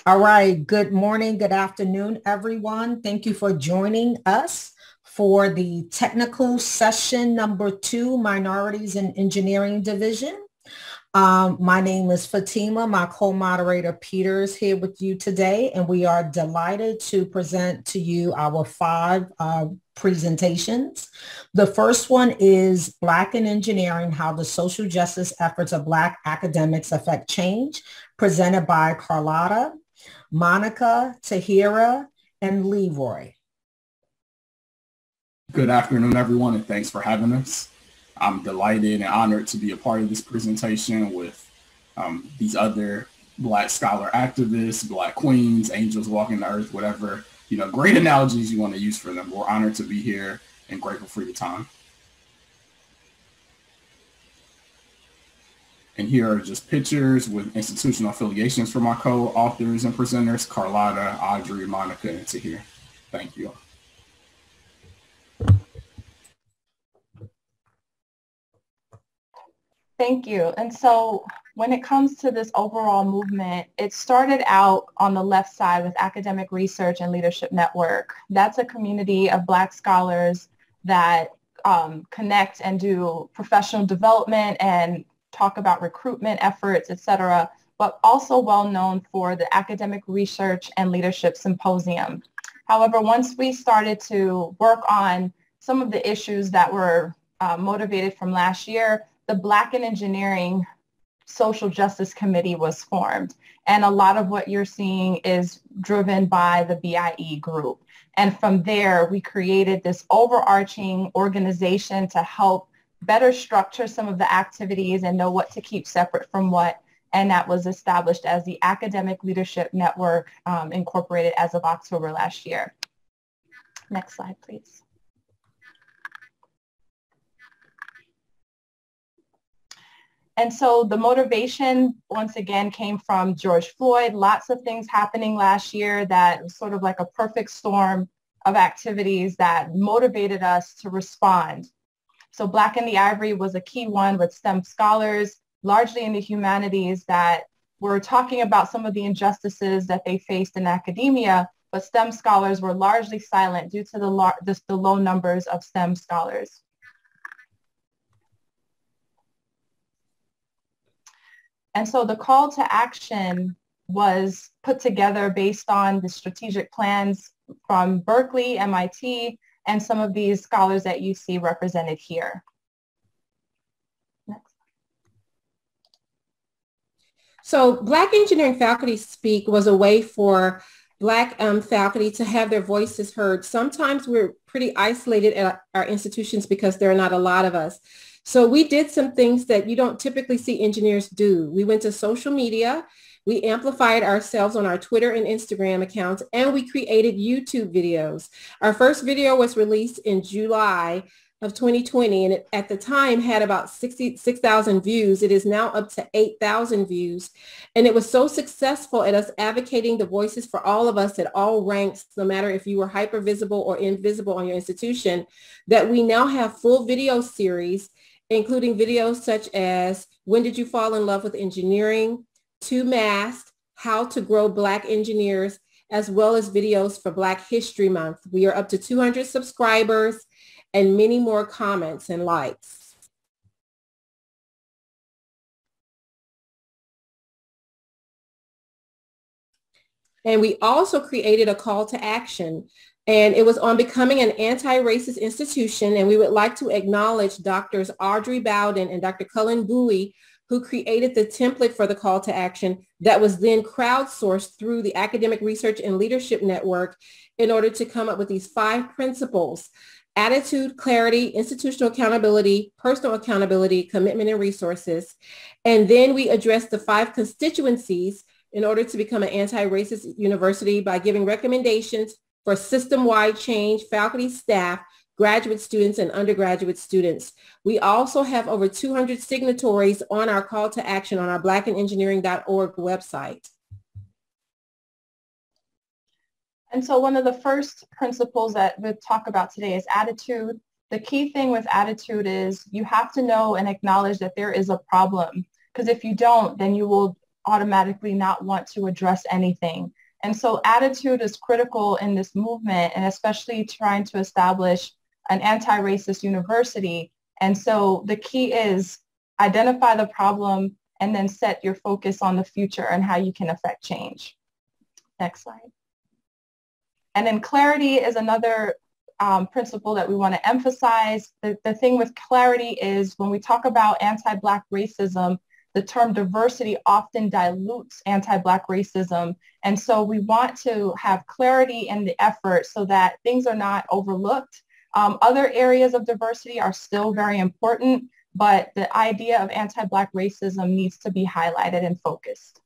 All right. Good morning. Good afternoon, everyone. Thank you for joining us for the technical session number 2, Minorities in Engineering Division. My name is Fatima. My co-moderator Peter is here with you today, and we are delighted to present to you our 5 presentations. The first one is Black in Engineering, How the Social Justice Efforts of Black Academics Affect Change, presented by Carlotta, Monica, Tahira, and Leroy. Good afternoon, everyone, and thanks for having us. I'm delighted and honored to be a part of this presentation with these other Black scholar activists, Black queens, angels walking the earth, whatever, great analogies you want to use for them. We're honored to be here and grateful for your time. And here are just pictures with institutional affiliations for my co-authors and presenters, Carlotta, Audrey, Monica, and Tahira. Thank you. Thank you. And so when it comes to this overall movement, it started out on the left side with Academic Research and Leadership Network. That's a community of Black scholars that connect and do professional development and talk about recruitment efforts, et cetera, but also well known for the Academic Research and Leadership Symposium. However, once we started to work on some of the issues that were motivated from last year, the Black in Engineering Social Justice Committee was formed. And a lot of what you're seeing is driven by the BIE group. And from there, we created this overarching organization to help better structure some of the activities and know what to keep separate from what. And that was established as the Academic Leadership Network, incorporated as of October last year. Next slide, please. And so the motivation, once again, came from George Floyd. Lots of things happening last year that was sort of like a perfect storm of activities that motivated us to respond. So Black in the Ivory was a key one with STEM scholars, largely in the humanities, that were talking about some of the injustices that they faced in academia, but STEM scholars were largely silent due to the low numbers of STEM scholars. And so the call to action was put together based on the strategic plans from Berkeley, MIT, and some of these scholars that you see represented here. Next. So Black Engineering Faculty Speak was a way for Black faculty to have their voices heard. Sometimes we're pretty isolated at our institutions because there are not a lot of us. So we did some things that you don't typically see engineers do. We went to social media, we amplified ourselves on our Twitter and Instagram accounts, and we created YouTube videos. Our first video was released in July of 2020, and it at the time had about 66,000 views. It is now up to 8,000 views. And it was so successful at us advocating the voices for all of us at all ranks, no matter if you were hyper visible or invisible on your institution, that we now have full video series, including videos such as When Did You Fall in Love with Engineering, To Mast, How to Grow Black Engineers, as well as videos for Black History Month. We are up to 200 subscribers and many more comments and likes. And we also created a call to action, and it was on becoming an anti-racist institution. And we would like to acknowledge Drs. Audrey Bowden and Dr. Cullen Bowie, who created the template for the call to action that was then crowdsourced through the Academic Research and Leadership Network in order to come up with these 5 principles: attitude, clarity, institutional accountability, personal accountability, commitment, and resources. And then we addressed the 5 constituencies in order to become an anti-racist university by giving recommendations for system-wide change, faculty, staff, graduate students, and undergraduate students. We also have over 200 signatories on our call to action on our blackinengineering.org website. And so one of the first principles that we'll talk about today is attitude. The key thing with attitude is you have to know and acknowledge that there is a problem, because if you don't, then you will automatically not want to address anything. And so attitude is critical in this movement, and especially trying to establish an anti-racist university. And so the key is identify the problem and then set your focus on the future and how you can affect change. Next slide. And then clarity is another principle that we want to emphasize. The thing with clarity is when we talk about anti-Black racism, the term diversity often dilutes anti-Black racism. And so we want to have clarity in the effort so that things are not overlooked. Other areas of diversity are still very important, but the idea of anti-Black racism needs to be highlighted and focused.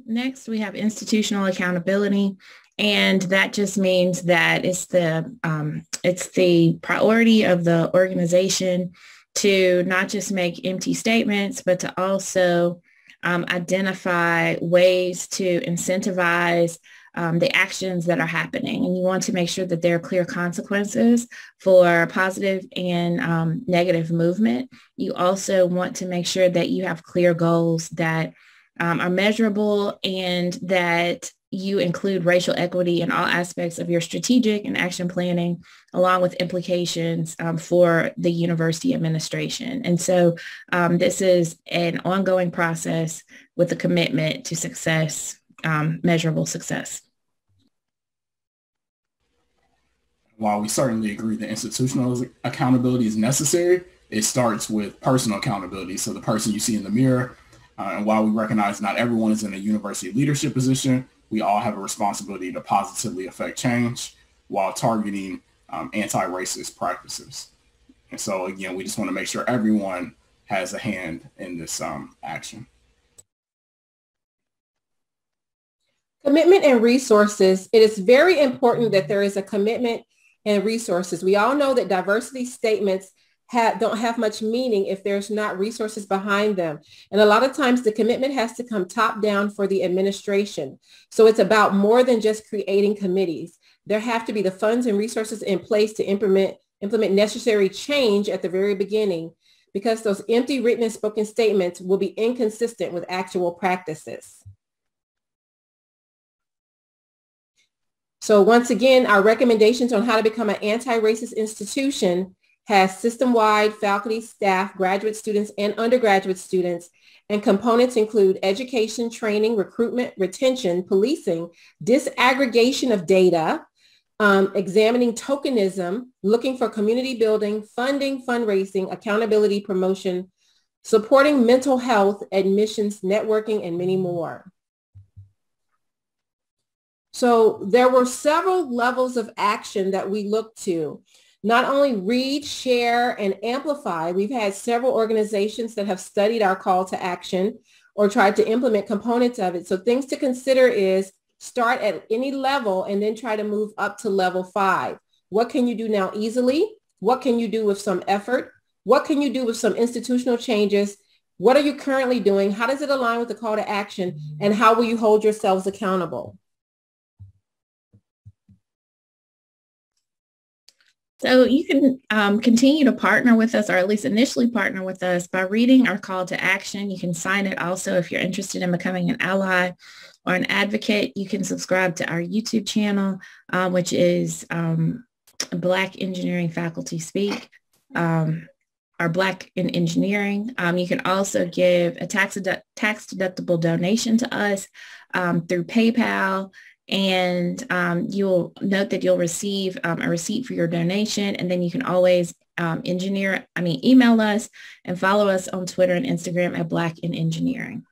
Next, we have institutional accountability, and that just means that it's the priority of the organization to not just make empty statements, but to also identify ways to incentivize the actions that are happening. And you want to make sure that there are clear consequences for positive and negative movement. You also want to make sure that you have clear goals that are measurable and that you include racial equity in all aspects of your strategic and action planning, along with implications for the university administration. And so this is an ongoing process with a commitment to success, measurable success. While we certainly agree that institutional accountability is necessary, it starts with personal accountability. So the person you see in the mirror, and while we recognize not everyone is in a university leadership position, we all have a responsibility to positively affect change while targeting anti-racist practices. And so again, we just want to make sure everyone has a hand in this action. Commitment and resources. It is very important that there is a commitment and resources. We all know that diversity statements don't have much meaning if there's not resources behind them. And a lot of times the commitment has to come top down for the administration. So it's about more than just creating committees. There have to be the funds and resources in place to implement necessary change at the very beginning, because those empty written and spoken statements will be inconsistent with actual practices. So once again, our recommendations on how to become an anti-racist institution has system-wide faculty, staff, graduate students, and undergraduate students, and components include education, training, recruitment, retention, policing, disaggregation of data, examining tokenism, looking for community building, funding, fundraising, accountability, promotion, supporting mental health, admissions, networking, and many more. So there were several levels of action that we looked to. Not only read, share, and amplify, we've had several organizations that have studied our call to action or tried to implement components of it. So things to consider is start at any level and then try to move up to level 5. What can you do now easily? What can you do with some effort? What can you do with some institutional changes? What are you currently doing? How does it align with the call to action? And how will you hold yourselves accountable? So you can continue to partner with us, or at least initially partner with us by reading our call to action. You can sign it also if you're interested in becoming an ally or an advocate. You can subscribe to our YouTube channel, which is Black Engineering Faculty Speak, or Black in Engineering. You can also give a tax deductible donation to us through PayPal. And you'll note that you'll receive a receipt for your donation, and then you can always email us and follow us on Twitter and Instagram at Black in Engineering.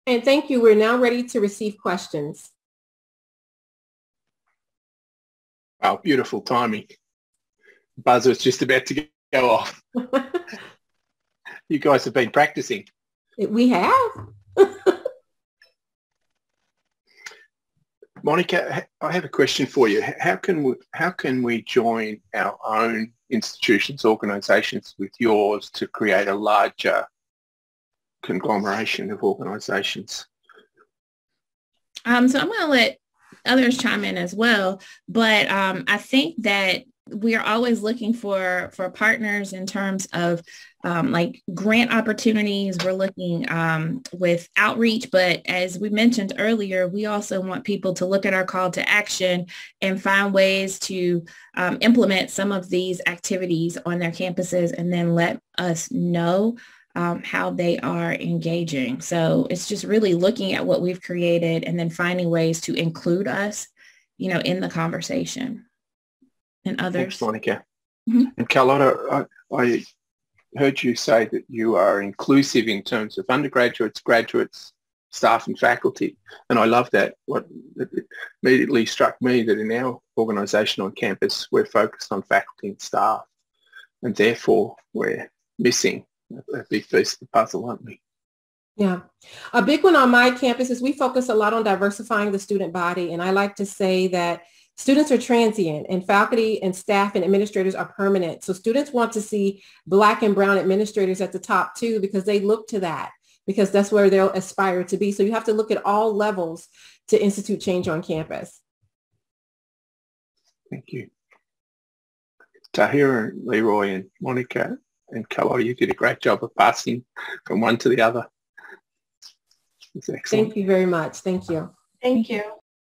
And thank you. We're now ready to receive questions. Oh, beautiful timing. Buzzer's just about to go off. You guys have been practicing. We have. Monica, I have a question for you. How can we join our own institutions, organisations with yours to create a larger conglomeration of organisations? So I'm going to let others chime in as well. But I think that we are always looking for partners in terms of like grant opportunities. We're looking with outreach, but as we mentioned earlier, we also want people to look at our call to action and find ways to implement some of these activities on their campuses and then let us know how they are engaging. So it's just really looking at what we've created and then finding ways to include us, in the conversation. And others. Thanks, Monica. Mm-hmm. And Carlotta, I heard you say that you are inclusive in terms of undergraduates, graduates, staff and faculty. And I love that. What immediately struck me that in our organisation on campus, we're focused on faculty and staff. And therefore, we're missing a big piece of the puzzle, aren't we? Yeah. A big one on my campus is we focus a lot on diversifying the student body. And I like to say that students are transient and faculty and staff and administrators are permanent. So students want to see Black and brown administrators at the top too, because they look to that, because that's where they'll aspire to be. So you have to look at all levels to institute change on campus. Thank you. Tahira, Leroy and Monica and Carlo, you did a great job of passing from one to the other. It's excellent. Thank you very much. Thank you. Thank you.